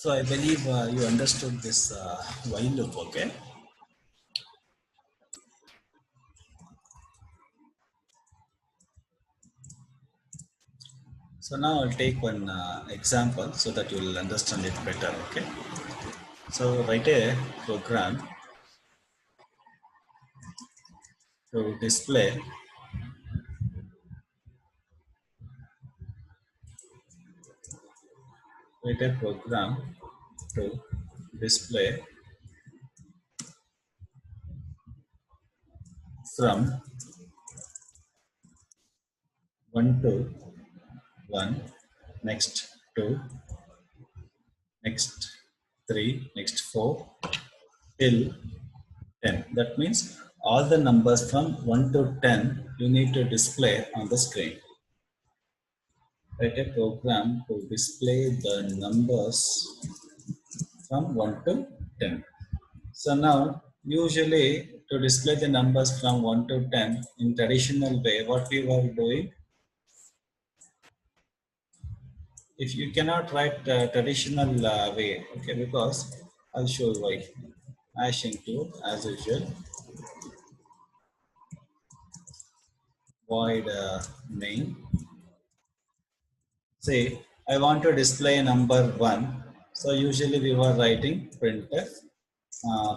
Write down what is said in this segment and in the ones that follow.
So I believe you understood this while loop, okay? So now I'll take one example so that you will understand it better, okay? So write a program to display write a program to display from 1 to 1, next 2, next 3, next 4 till 10. That means all the numbers from 1 to 10 you need to display on the screen. Write a program to display the numbers from 1 to 10. So now, usually to display the numbers from 1 to 10 in traditional way, what we were doing, if you cannot write traditional way, okay, because I'll show you why. Hashing tool, as usual, void main. Say, I want to display number 1. So usually we were writing printf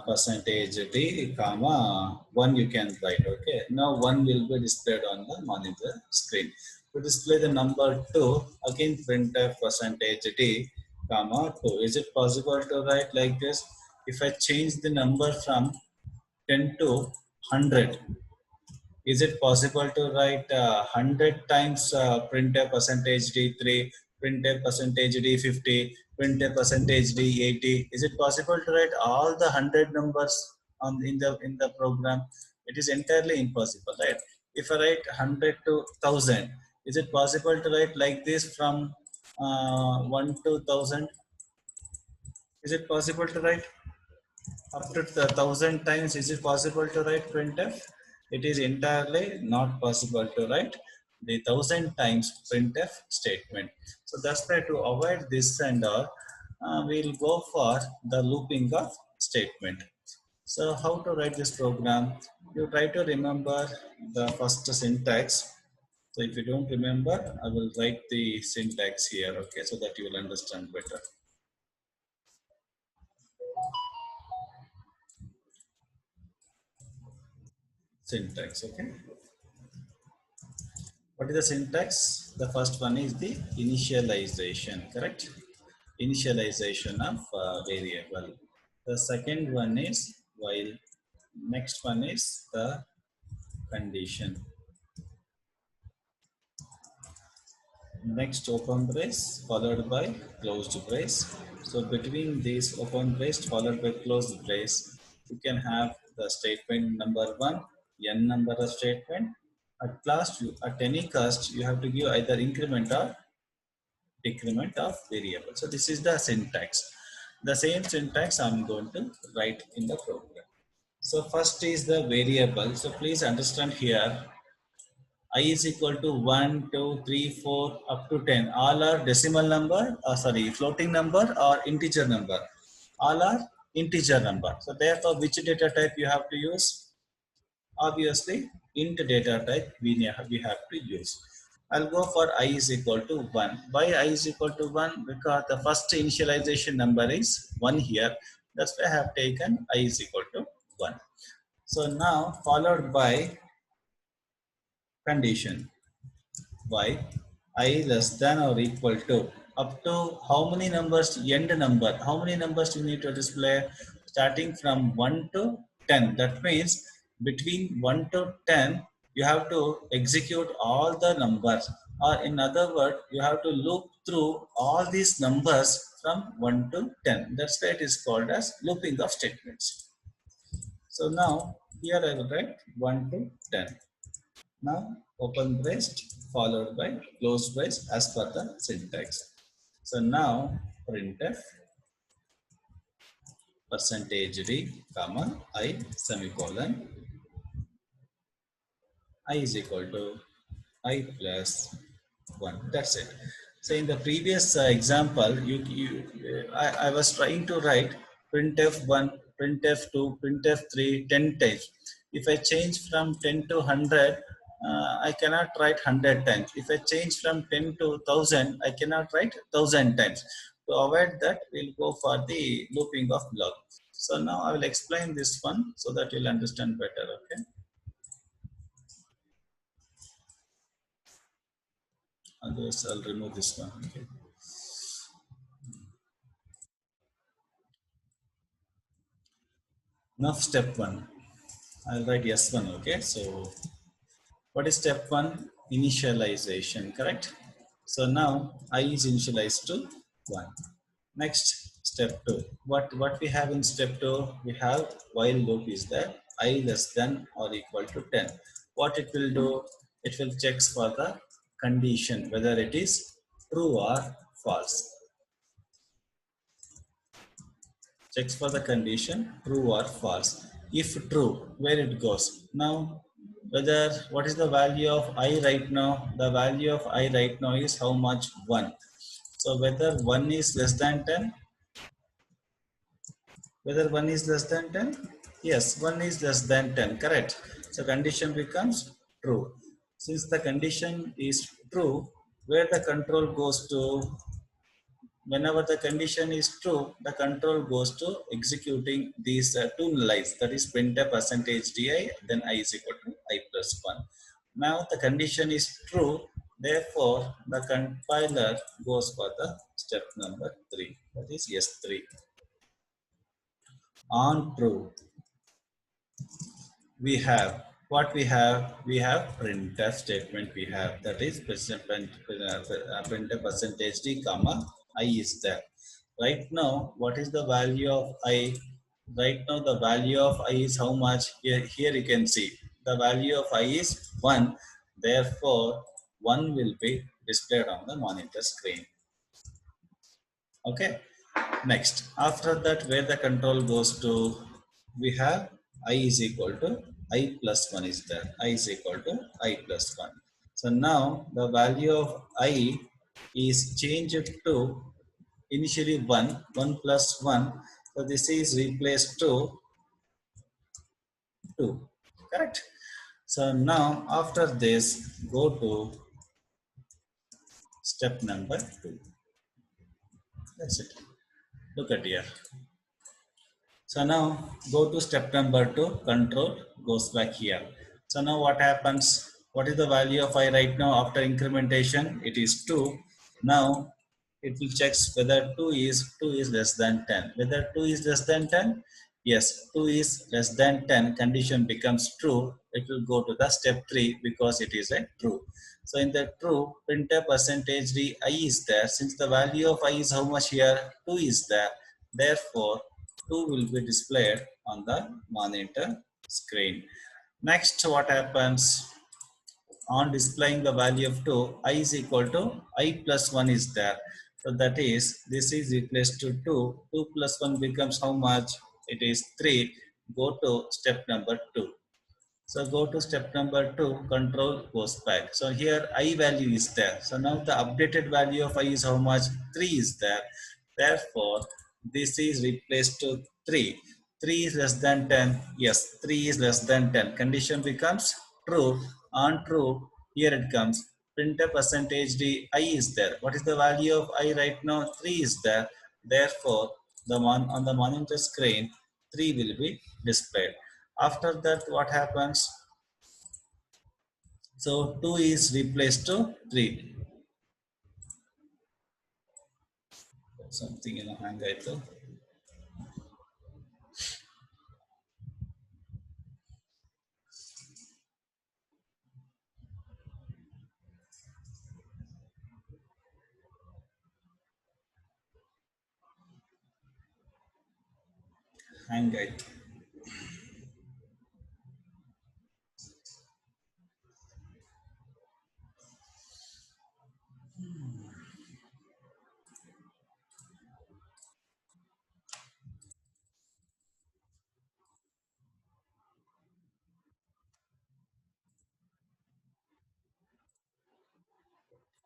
percentage t comma 1 you can write, okay. Now 1 will be displayed on the monitor screen. To display the number 2, again printf percentage t comma 2. Is it possible to write like this? If I change the number from 10 to 100, is it possible to write 100 times printf percentage d3, printf percentage d50, printf percentage d80? Is it possible to write all the 100 numbers on in the program? It is entirely impossible, right? If I write 100 to 1000, is it possible to write like this from 1 to 1000? Is it possible to write up to 1000 times? Is it possible to write printf? It is entirely not possible to write the 1000 times printf statement. So that's why to avoid this and all, we'll go for the looping of statement. So how to write this program? You try to remember the first syntax. So if you don't remember, I will write the syntax here, okay, so that you will understand better. Syntax, okay. What is the syntax? The first one is the initialization, correct? Initialization of variable. The second one is while. Next one is the condition. Next open brace followed by closed brace. So between these open brace followed by closed brace, you can have the statement number 1, n number of statement. At last, at any cost, you have to give either increment or decrement of variable. So this is the syntax. The same syntax I'm going to write in the program. So first is the variable. So please understand here, I is equal to 1, 2, 3, 4 up to 10. All are decimal number, floating number or integer number. All are integer number. So therefore, which data type you have to use? Obviously, int data type we have to use. I'll go for I is equal to 1. Why I is equal to 1? Because the first initialization number is 1 here. That's why I have taken I is equal to 1. So now followed by condition. Why? I less than or equal to. Up to how many numbers, end number. How many numbers you need to display? Starting from 1 to 10. That means between 1 to 10, you have to execute all the numbers. Or in other words, you have to loop through all these numbers from 1 to 10. That's why it is called as looping of statements. So now here I will write 1 to 10. Now open brace followed by closed brace as per the syntax. So now printf percentage d comma I semicolon I is equal to I plus 1. That's it. So in the previous example, I was trying to write printf1, printf2, printf3 10 times. If I change from 10 to 100, I cannot write 100 times. If I change from 10 to 1000, I cannot write 1000 times. To avoid that, we'll go for the looping of block. So now I will explain this one so that you'll understand better. Okay. Otherwise, I'll remove this one. Okay. Now step one. I'll write yes one. Okay. So what is step one? Initialization, correct? So now I is initialized to 1. Next, step 2. What we have in step 2? We have while loop is there, I less than or equal to 10. What it will do? It will checks for the condition, whether it is true or false. Checks for the condition, true or false. If true, where it goes? Now, whether what is the value of I right now? The value of I right now is how much? 1. So whether 1 is less than 10, whether 1 is less than 10? Yes, 1 is less than 10, correct. So condition becomes true. Since the condition is true, where the control goes to? Whenever the condition is true, the control goes to executing these two lines, that is printf percentage di, then I is equal to I plus 1. Now the condition is true, therefore the compiler goes for the step number 3, that is S3. On true, we have what we have printf statement, we have that is printf percentage d comma I is there. Right now what is the value of I? Right now the value of I is how much? Here you can see the value of I is 1, therefore 1 will be displayed on the monitor screen. Okay. Next, after that, where the control goes to, we have I is equal to I plus 1 is there. I is equal to I plus 1. So now the value of I is changed to initially 1, 1 plus 1. So this is replaced to 2. Correct? So now after this, go to step number 2. That's it. Look at here. So now go to step number 2, control goes back here. So now what happens? What is the value of I right now after incrementation? It is 2. Now it will check whether 2 is less than 10. Whether 2 is less than 10? Yes, 2 is less than 10. Condition becomes true. It will go to the step 3 because it is a true. So in the true, printf percentage d I is there. Since the value of I is how much here? 2 is there. Therefore, 2 will be displayed on the monitor screen. Next, what happens? On displaying the value of 2, I is equal to I plus 1 is there. So that is, this is replaced to 2. 2 plus 1 becomes how much? It is 3. Go to step number 2. So go to step number 2, control goes back. So here I value is there. So now the updated value of I is how much? 3 is there. Therefore, this is replaced to 3. 3 is less than 10. Yes, 3 is less than 10. Condition becomes true. On true, here it comes. Printf percentage d I is there. What is the value of I right now? 3 is there. Therefore, on the monitor screen, 3 will be displayed. After that, what happens? So 2 is replaced to 3. Something in a hangaito. Hangaito.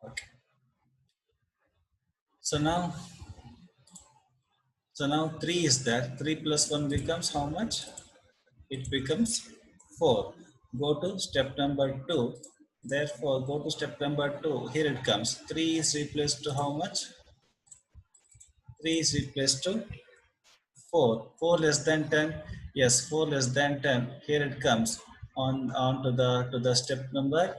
Okay. So now 3 is there. 3 plus 1 becomes how much? It becomes 4. Go to step number 2. Therefore, go to step number 2. Here it comes. 3 is replaced to how much? 3 is replaced to 4. 4 less than 10. Yes, 4 less than 10. Here it comes on to the step number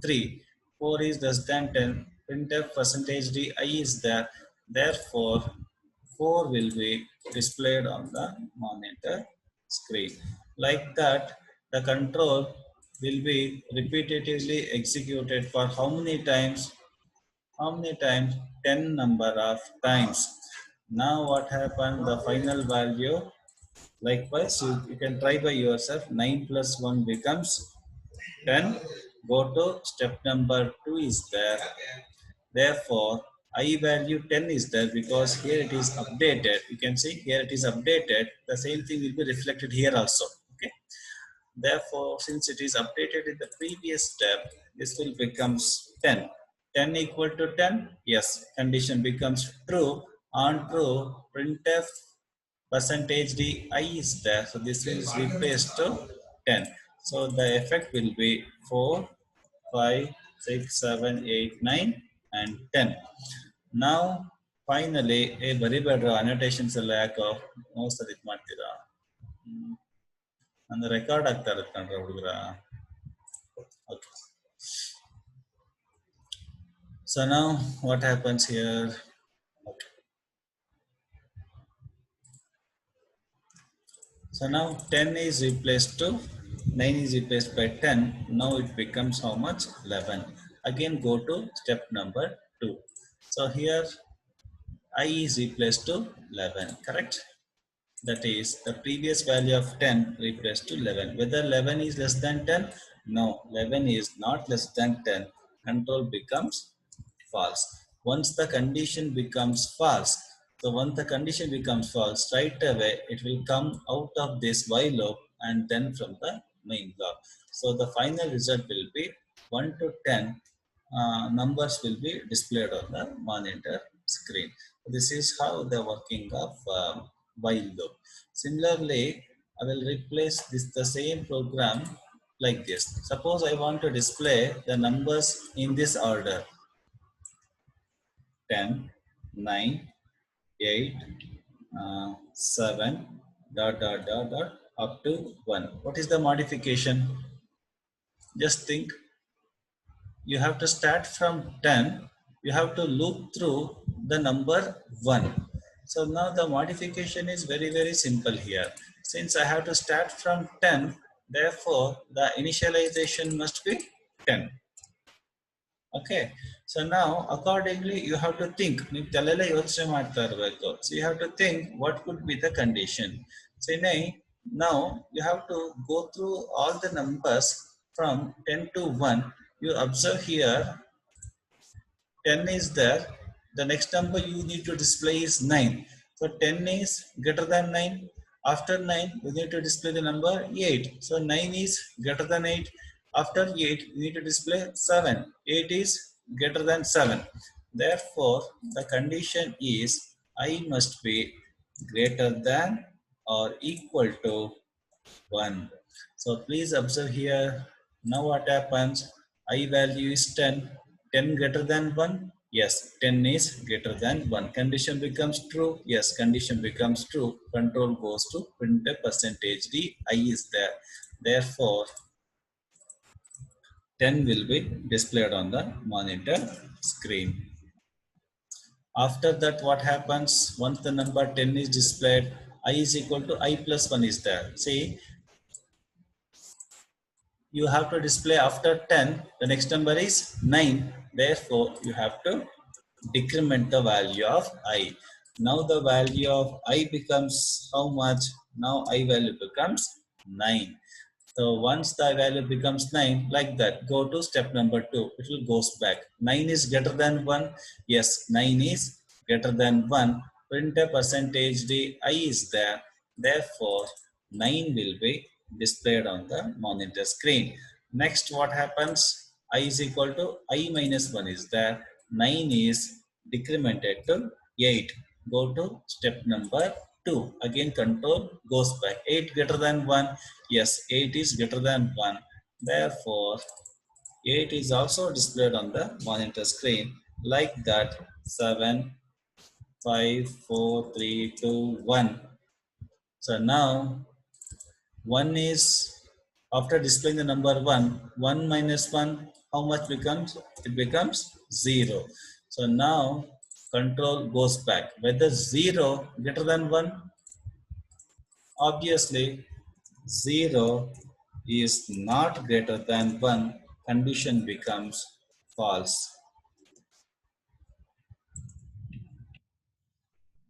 3. 4 is less than 10. Printf percentage d I is there. Therefore, 4 will be displayed on the monitor screen. Like that, the control will be repetitively executed for how many times? How many times? 10 number of times. Now what happened? The final value, likewise, you can try by yourself. 9 plus 1 becomes 10. Go to step number 2 is there. Therefore, I value 10 is there because here it is updated. You can see here it is updated. The same thing will be reflected here also. Okay. Therefore, since it is updated in the previous step, this will becomes 10. 10 equal to 10? Yes. Condition becomes true. On true, printf percentage d I is there. So this is replaced to 10. So the effect will be 4, 5, 6, 7, 8, 9 and 10. Now finally a ಬರಿಬೇಡ್ರ annotations ಎಲ್ಲ ಯಾಕೋ ಮೋಸ ಇದು ಮಾಡ್ತೀರಾ ಅಂದ್ರೆ record ಆಗ್ತಾ ಇರುತ್ತೆ ಕಣ್ರ ಹುಡುಗರ. Okay. So now what happens here? Okay. So now 10 is replaced to 9 is replaced by 10. Now it becomes how much? 11. Again go to step number 2. So here I is replaced to 11, correct? That is the previous value of 10 replaced to 11. Whether 11 is less than 10? No, 11 is not less than 10. Control becomes false. Once the condition becomes false, so once the condition becomes false, right away it will come out of this while loop and then from the main block. So the final result will be 1 to 10 numbers will be displayed on the monitor screen. This is how the working of while loop. Similarly, I will replace this the same program like this. Suppose I want to display the numbers in this order: 10, 9, 8, 7, dot up to 1. What is the modification? Just think. You have to start from 10. You have to loop through the number 1. So now the modification is very, very simple here. Since I have to start from 10, therefore the initialization must be 10. Okay. So now accordingly you have to think. So you have to think what could be the condition. So now you have to go through all the numbers from 10 to 1. You observe here 10 is there. The next number you need to display is 9. So 10 is greater than 9. After 9, you need to display the number 8. So 9 is greater than 8. After 8, you need to display 7. 8 is greater than 7. Therefore, the condition is I must be greater than or equal to 1. So please observe here. Now what happens? I value is 10. 10 greater than 1? Yes, 10 is greater than 1. Condition becomes true? Yes, condition becomes true. Control goes to printf percentage d. I is there. Therefore, 10 will be displayed on the monitor screen. After that, what happens? Once the number 10 is displayed, I is equal to I plus 1 is there. See, you have to display after 10, the next number is 9. Therefore, you have to decrement the value of I. Now the value of I becomes how much? Now I value becomes 9. So once the value becomes 9, like that, go to step number 2. It will goes back. 9 is greater than 1. Yes, 9 is greater than 1. Print a percentage d I is there. Therefore, 9 will be displayed on the monitor screen. Next, what happens? I is equal to I minus 1 is there. 9 is decremented to 8. Go to step number 2. Again control goes back. 8 greater than 1. Yes, 8 is greater than 1. Therefore, 8 is also displayed on the monitor screen like that. 7, 5, 4, 3, 2, 1. So now 1 is, after displaying the number 1, 1 minus 1, how much becomes? It becomes 0. So now control goes back. Whether 0 greater than 1? Obviously 0 is not greater than 1. Condition becomes false.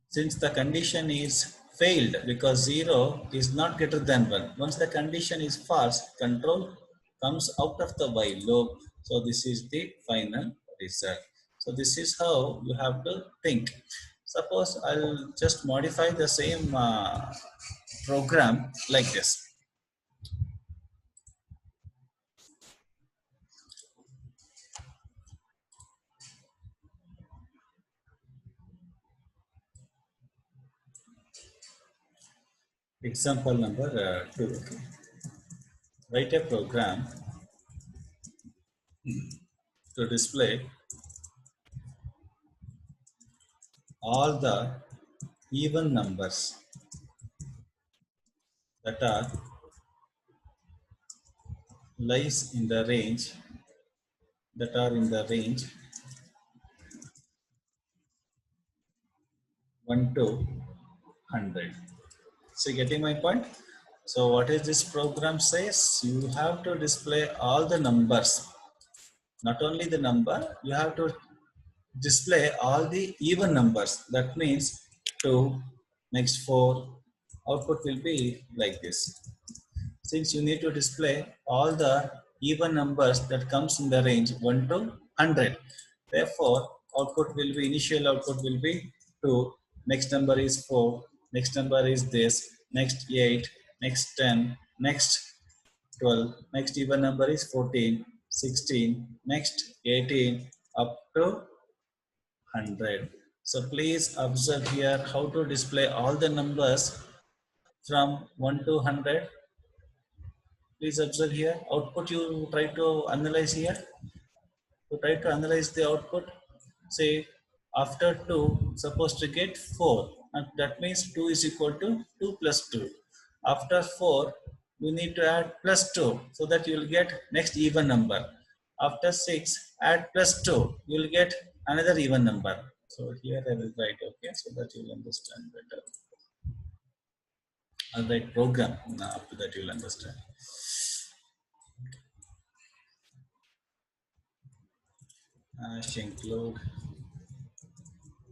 Since the condition is failed because 0 is not greater than 1. Once the condition is false, control comes out of the while loop. So this is the final result. So this is how you have to think. Suppose I'll just modify the same program like this. Example number 2. Okay. Write a program to display all the even numbers that are lies in the range that are in the range 1 to 100. So getting my point? So what is this program says? You have to display all the numbers. Not only the number, you have to display all the even numbers. That means 2, next 4. Output will be like this. Since you need to display all the even numbers that comes in the range 1 to 100. Therefore, output will be, initial output will be 2, next number is 4, next number is this, next 8, next 10, next 12, next even number is 14, 16, next 18, up to 100. So please observe here how to display all the numbers from 1 to 100. Please observe here. Output you try to analyze here. To try to analyze the output. Say after 2, supposed to get 4. And that means 2 is equal to 2 plus 2. After 4, you need to add plus 2 so that you will get next even number. After 6, add plus 2. You will get another even number. So here I will write, okay, so that you will understand better. I'll write program. Now after that you will understand. Hash include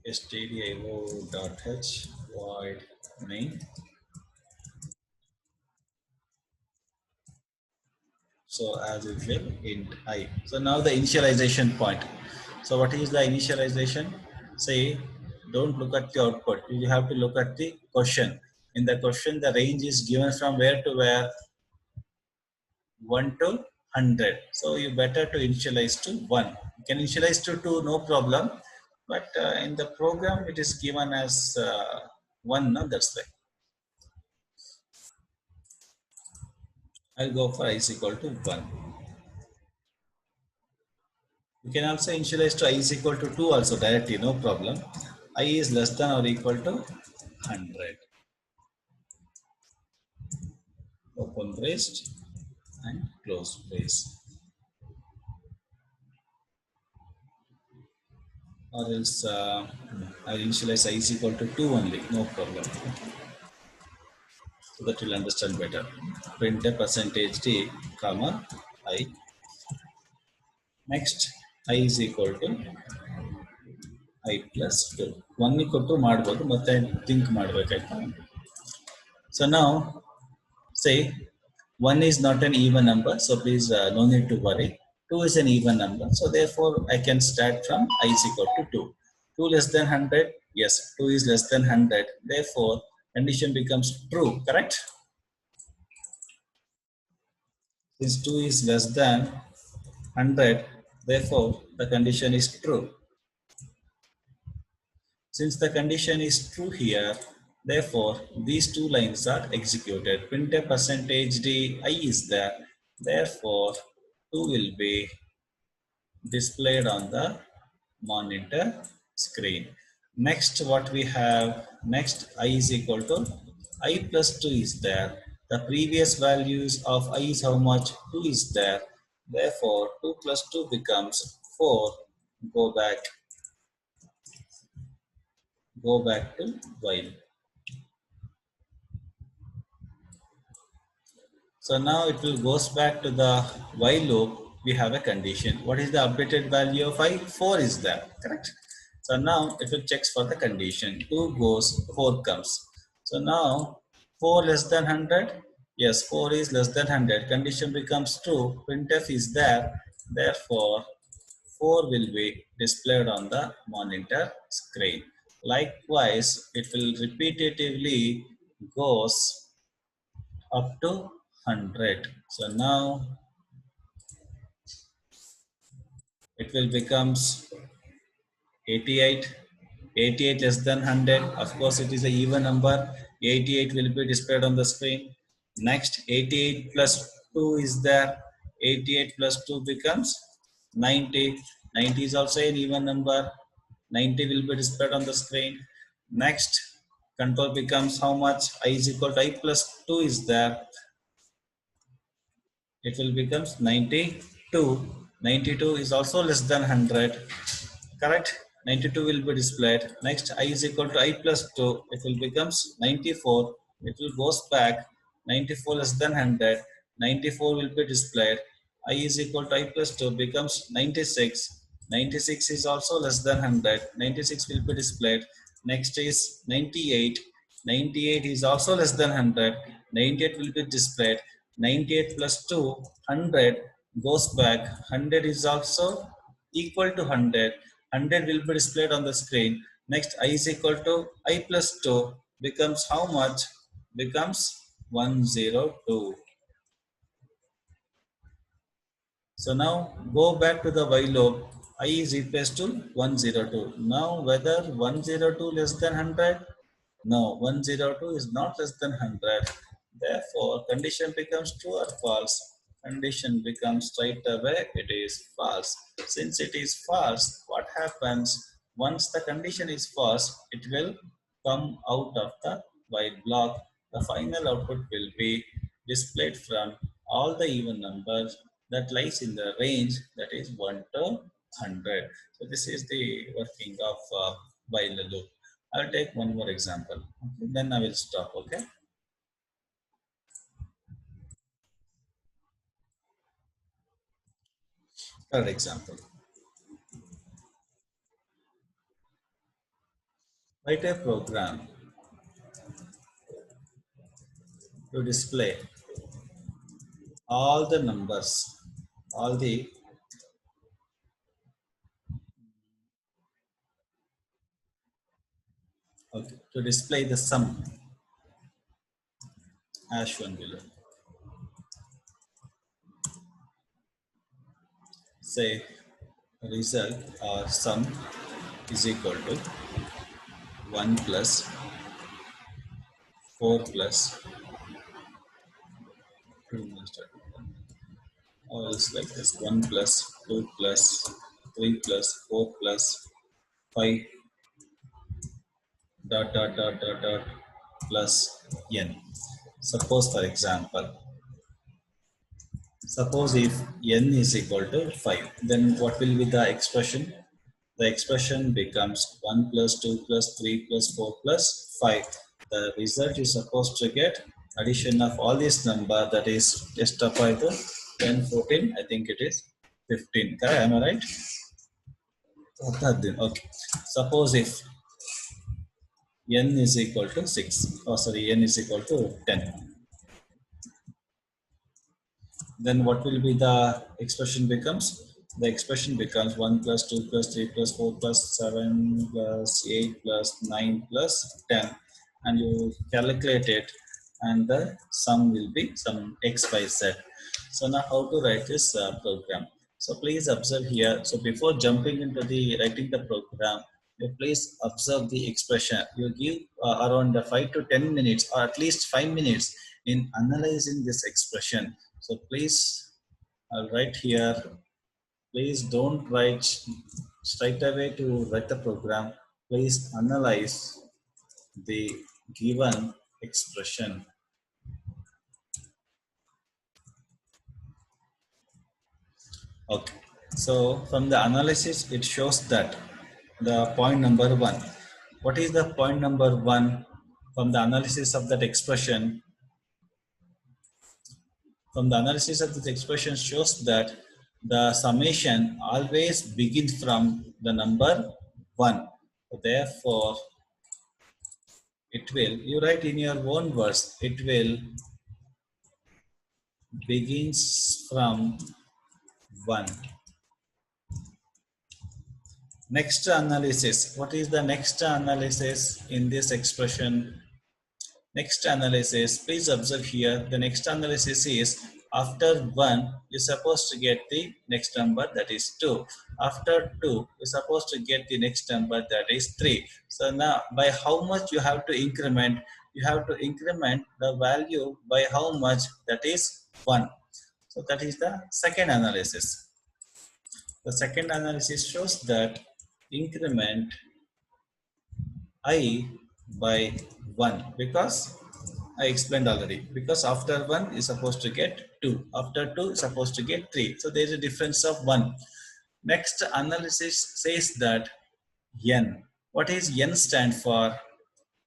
stdio.h void main. So as usual int I. So now the initialization point. So what is the initialization? Say don't look at the output. You have to look at the question. In the question the range is given from where to where? 1 to 100. So you better to initialize to 1. You can initialize to 2, no problem. But in the program it is given as 1, no? That's why. I'll go for I is equal to 1. You can also initialize to I is equal to 2 also directly, no problem. I is less than or equal to 100. Open brace and close brace. Or else I'll initialize I is equal to 2 only, no problem. So that you'll understand better. Print a percentage d, comma, I. Next, I is equal to I plus 2. 1 ಕೊಟ್ಟು ಮಾಡಬಹುದು ಮತ್ತೆ think ಮಾಡಬೇಕಾಯ್ತಾ. So now say 1 is not an even number, so please no need to worry. 2 is an even number, so therefore I can start from I is equal to 2. 2 less than 100, yes, 2 is less than 100, therefore condition becomes true, correct? Since 2 is less than 100, therefore the condition is true. Since the condition is true here, therefore these two lines are executed. Printf percentage d I is there. Therefore, 2 will be displayed on the monitor screen. Next, what we have, next I is equal to I plus 2 is there. The previous values of I is how much? 2 is there. Therefore, 2 plus 2 becomes 4. Go back, go back to while. So now it will goes back to the while loop. We have a condition. What is the updated value of I? 4 is there, correct? So now it will checks for the condition. 2 goes, 4 comes. So now 4 less than 100. Yes, 4 is less than 100. Condition becomes true. Printf is there. Therefore, 4 will be displayed on the monitor screen. Likewise, it will repetitively goes up to 100. So now it will becomes 88. 88 less than 100. Of course, it is a even number. 88 will be displayed on the screen. Next, 88 plus 2 is there. 88 plus 2 becomes 90. 90 is also an even number. 90 will be displayed on the screen. Next, control becomes how much? I is equal to I plus 2 is there. It will becomes 92. 92 is also less than 100, correct? 92 will be displayed. Next, I is equal to I plus 2. It will becomes 94. It will goes back. 94 less than 100. 94 will be displayed. I is equal to I plus 2 becomes 96. 96 is also less than 100. 96 will be displayed. Next is 98. 98 is also less than 100. 98 will be displayed. 98 plus 2, 100 goes back. 100 is also equal to 100. 100 will be displayed on the screen. Next, I is equal to I plus 2 becomes how much? Becomes 102. So now go back to the while loop. I is equals to 102. Now whether 102 less than 100? No, 102 is not less than 100. Therefore, condition becomes true or false. Condition becomes straight away it is false. Since it is false, what happens? Once the condition is false, it will come out of the while block. The final output will be displayed from all the even numbers that lies in the range that is 1 to 100. So this is the working of while loop. I'll take one more example. Okay, then I will stop. Okay. Third example. Write a program to display all the numbers, all the okay, to display the sum as shown below. Say result or sum is equal to 1 plus 4 plus 2 minus or else like this 1 plus 2 plus 3 plus 4 plus 5 dot dot dot dot dot plus n. Suppose for example, suppose if n is equal to 5, then what will be the expression? The expression becomes 1 plus 2 plus 3 plus 4 plus 5. The result is supposed to get addition of all these number, that is just up by the 10, 14, I think it is 15. Am I right? Okay. Suppose if n is equal to 6, oh sorry, n is equal to 10. Then what will be the expression becomes? The expression becomes 1 plus 2 plus 3 plus 4 plus 7 plus 8 plus 9 plus 10, and you calculate it, and the sum will be some x y z. So now how to write this program? So please observe here. So before jumping into the writing the program, you please observe the expression. You give around 5 to 10 minutes or at least 5 minutes in analyzing this expression. So please write here. Please don't write straight away to write the program. Please analyze the given expression. Okay. So from the analysis, it shows that the point number one. What is the point number one from the analysis of that expression? From the analysis of this expression shows that the summation always begins from the number 1. So therefore, it will, you write in your own words, it will begins from 1. Next analysis. What is the next analysis in this expression? Next analysis, please observe here, the next analysis is after 1, you're supposed to get the next number, that is 2. After 2, you're supposed to get the next number, that is 3. So now, by how much you have to increment? You have to increment the value by how much, that is 1. So that is the second analysis. The second analysis shows that increment I by 1, because I explained already, because after 1 is supposed to get 2, after 2 is supposed to get 3. So there is a difference of 1. Next analysis says that n. What is n stand for?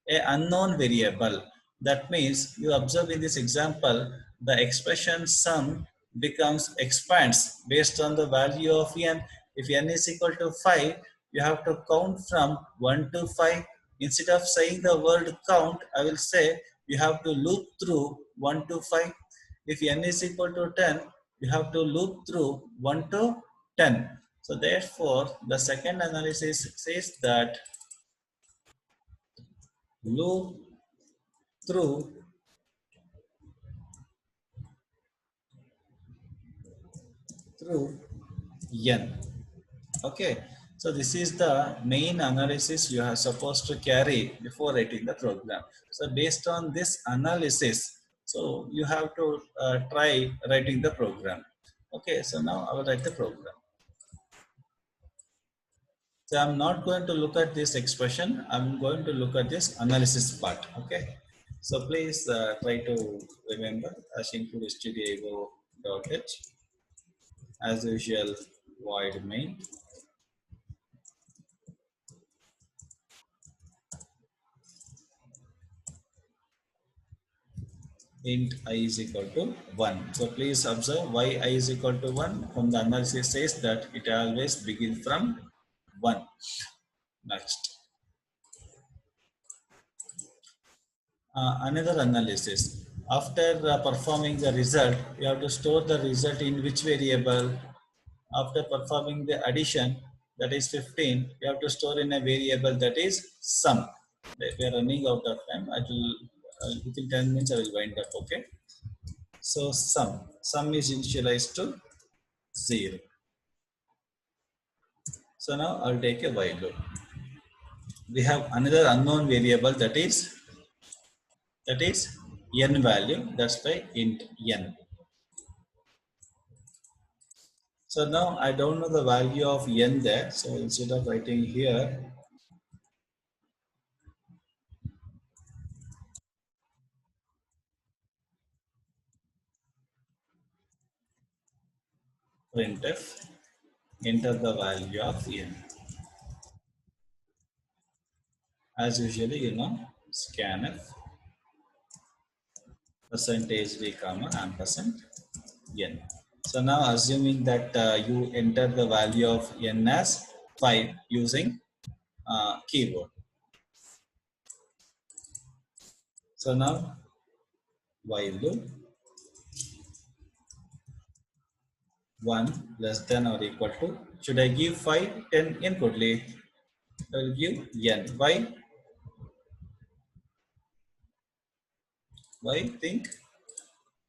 A unknown variable. That means you observe in this example, the expression sum becomes expands based on the value of n. If n is equal to 5, you have to count from 1 to 5. Instead of saying the word count, I will say you have to loop through 1 to 5. If n is equal to 10, you have to loop through 1 to 10. So therefore, the second analysis says that loop through n. Okay, so this is the main analysis you are supposed to carry before writing the program. So based on this analysis, so you have to try writing the program. Okay, so now I will write the program. So I'm not going to look at this expression, I'm going to look at this analysis part. Okay, so please try to remember include stdio.h as usual, void main int I is equal to 1. So please observe why I is equal to 1. From the analysis says that it always begins from 1. Next, another analysis. After performing the result, you have to store the result in which variable? After performing the addition, that is 15, you have to store in a variable, that is sum. We are running out of time. I will within 10 minutes I will wind up. Okay. So sum is initialized to 0. So now I'll take a while loop. We have another unknown variable, that is n value. That's why int n. So now I don't know the value of n there. So instead of writing here, printf, enter the value of n. As usually, scanf %d comma ampersand n. So now assuming that you enter the value of n as 5 using keyboard. So now while loop 1 less than or equal to, should I give 5, 10 input? I will give n. Why think?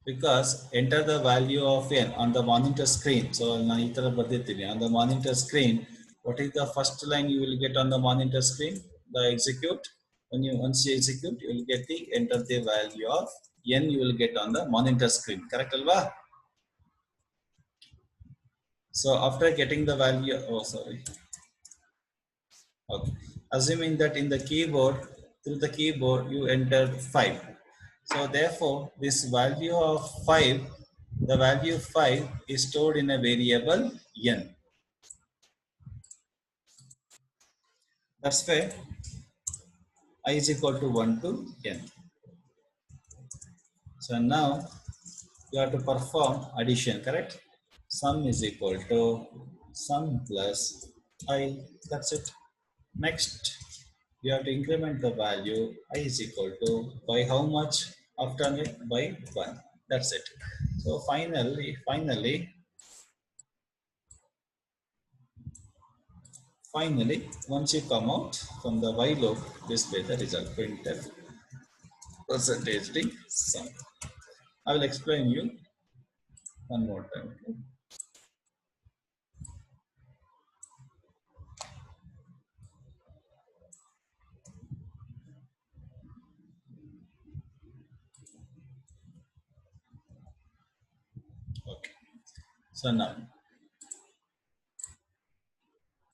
Because enter the value of n on the monitor screen. So on the monitor screen, What is the first line you will get on the monitor screen? The execute. Once you execute, you will get the enter the value of n. You will get on the monitor screen. Correct, Alva? So after getting the value, oh sorry. Okay. Assuming that in the keyboard, through the keyboard, you entered 5. So therefore, this value of 5, the value 5 is stored in a variable n. That's why I is equal to 1 to n. So now you have to perform addition, correct? Sum is equal to sum plus I. That's it. Next, you have to increment the value I is equal to by how much after it by 1. That's it. So finally, once you come out from the while loop, display the result printf percentage d sum. I will explain you one more time. Okay? Okay. So now,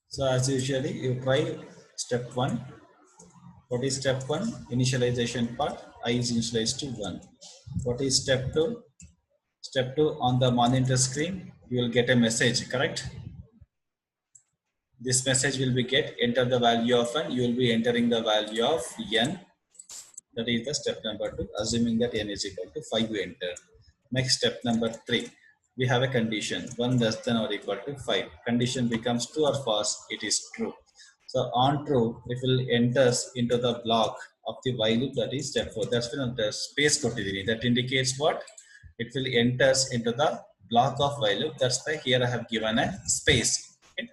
so as usually, you try step 1. What is step 1? Initialization part. I is initialized to 1. What is step 2? Step 2, on the monitor screen, you will get a message, correct? This message will be get, enter the value of n, you will be entering the value of n. That is the step number 2, assuming that n is equal to 5, you enter. Next step number 3, we have a condition, 1 less than or equal to 5. Condition becomes true or false, it is true. So on true, it will enters into the block of the while loop, that is step 4. That's when the space quantity that indicates what? It will enters into the block of while loop. That's why here I have given a space. Okay?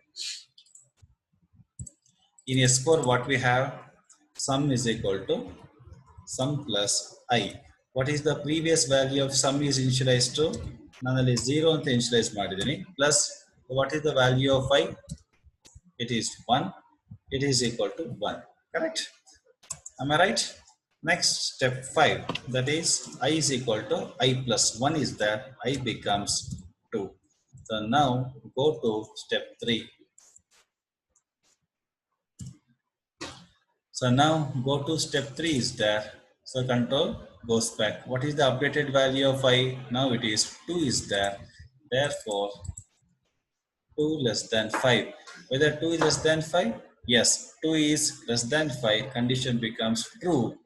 In S4, what we have? Sum is equal to sum plus I. What is the previous value of sum is initialized to? Nanali 0 ಅಂತ initialize ಮಾಡಿದ್ದೀನಿ. Plus, what is the value of I? It is 1. It is equal to 1. Correct? Am I right? Next, step 5. That is I is equal to I plus 1 is there. I becomes 2. So now go to step 3. So now go to step 3 is there. So control goes back. What is the updated value of I? Now it is 2 is there. Therefore, 2 less than 5. Whether 2 is less than 5? Yes, 2 is less than 5. Condition becomes true.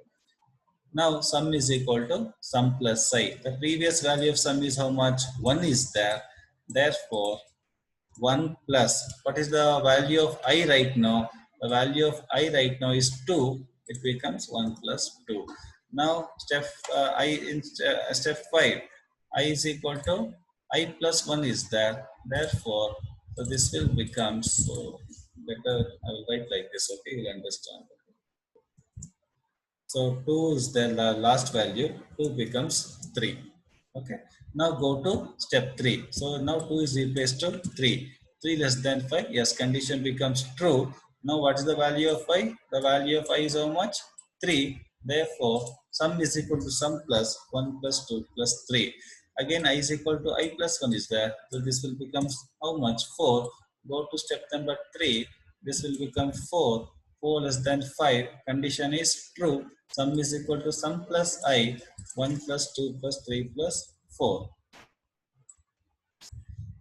Now sum is equal to sum plus I. The previous value of sum is how much? 1 is there. Therefore, 1 plus, what is the value of I right now? The value of I right now is 2. It becomes 1 plus 2. Now step step 5, I is equal to I plus 1 is there. Therefore, so this will become, so better I will write like this, okay, you'll understand. So 2 is the last value, 2 becomes 3. Okay. Now go to step 3. So now 2 is replaced to 3. 3 less than 5. Yes, condition becomes true. Now what is the value of I? The value of I is how much? 3. Therefore, sum is equal to sum plus 1 plus 2 plus 3. Again, I is equal to I plus 1 is there. So this will become how much? 4. Go to step number 3. This will become 4. 4 less than 5. Condition is true. Sum is equal to sum plus I. 1 plus 2 plus 3 plus 4.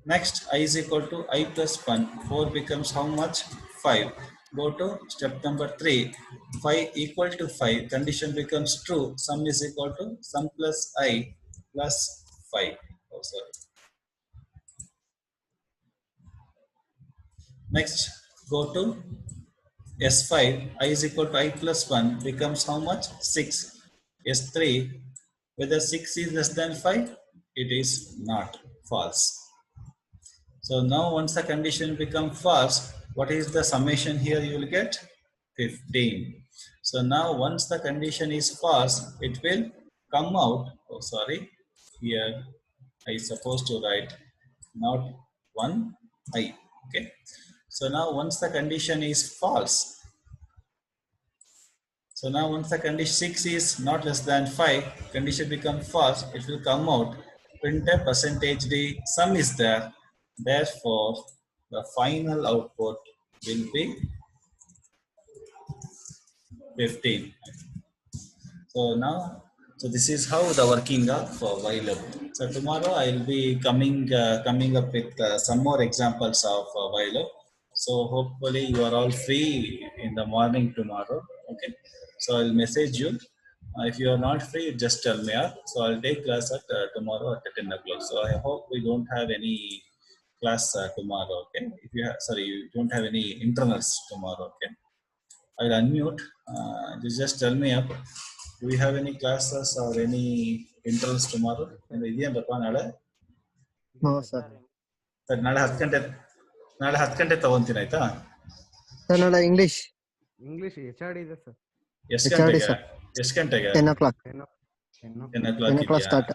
Next, I is equal to I plus 1. 4 becomes how much? 5. Go to step number 3. 5 equal to 5. Condition becomes true. Sum is equal to sum plus I plus 5. Oh, sorry. Next, go to S5. I is equal to I plus 1 becomes how much? 6. S3. Whether 6 is less than 5? It is not. False. So now once the condition becomes false, what is the summation here you will get? 15. So now once the condition is false, it will come out. Oh, sorry. Here I supposed to write not 1 I. Okay. So now once the condition is false, so now once the condition 6 is not less than 5, condition become false, it will come out printf percentage d sum is there. Therefore, the final output will be 15. So now, so this is how the working of while loop. So tomorrow I will be coming up with some more examples of while loop. So hopefully you are all free in the morning tomorrow. Okay. So I'll message you. If you are not free, just tell me up. So I'll take class at tomorrow at 10 o'clock. So I hope we don't have any class tomorrow. Okay. If you have, sorry, you don't have any internals tomorrow. Okay. I'll unmute. Just tell me up. Do we have any classes or any intervals tomorrow? ಇದೇನಪ್ಪ ನಾಳೆ? No, sir. ಸರಿ, ನಾಳೆ 10 ಗಂಟೆ ತಗೊಂತೀನಿ ಆಯ್ತಾ? Sir ನಾಳೆ English HRD ಇದೆ sir. ಎಷ್ಟು ಗಂಟೆಗೆ? 10 o'clock. 10 o'clock start.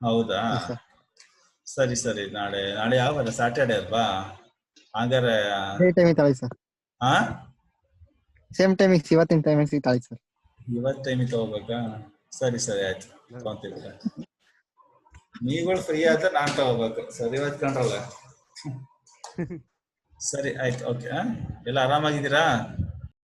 ಹೌದಾ? ಸರಿ. ನಾಳೆ ಯಾವ ಸ್ಯಾಟರ್ಡೆ ಅಲ್ವಾ? ಹಾಗಾದ್ರೆ ತಾಳಿ ಸರ್. ಸೇಮ್ ಟೈಮಿಂಗ್ಸ್ ಇವತ್ತಿನ ಟೈಮಿಂಗ್ಸ್ ತಾಳಿ ಸರ್. ಇವತ್ತು ಟೈಮಿಗೆ ತಗೋಬೇಕಾ? ಸರಿ ಆಯ್ತು, ತಗೊಂತೀವಿ. ನೀವುಗಳು ಫ್ರೀ ಆದ್ರೆ ನಾನ್ ತಗೋಬೇಕು. ಸರಿ ಹೊತ್ಕೊಂಡ್ರಲ್ಲ. ಸರಿ ಆಯ್ತು, ಓಕೆ. ಎಲ್ಲ ಆರಾಮಾಗಿದ್ದೀರಾ?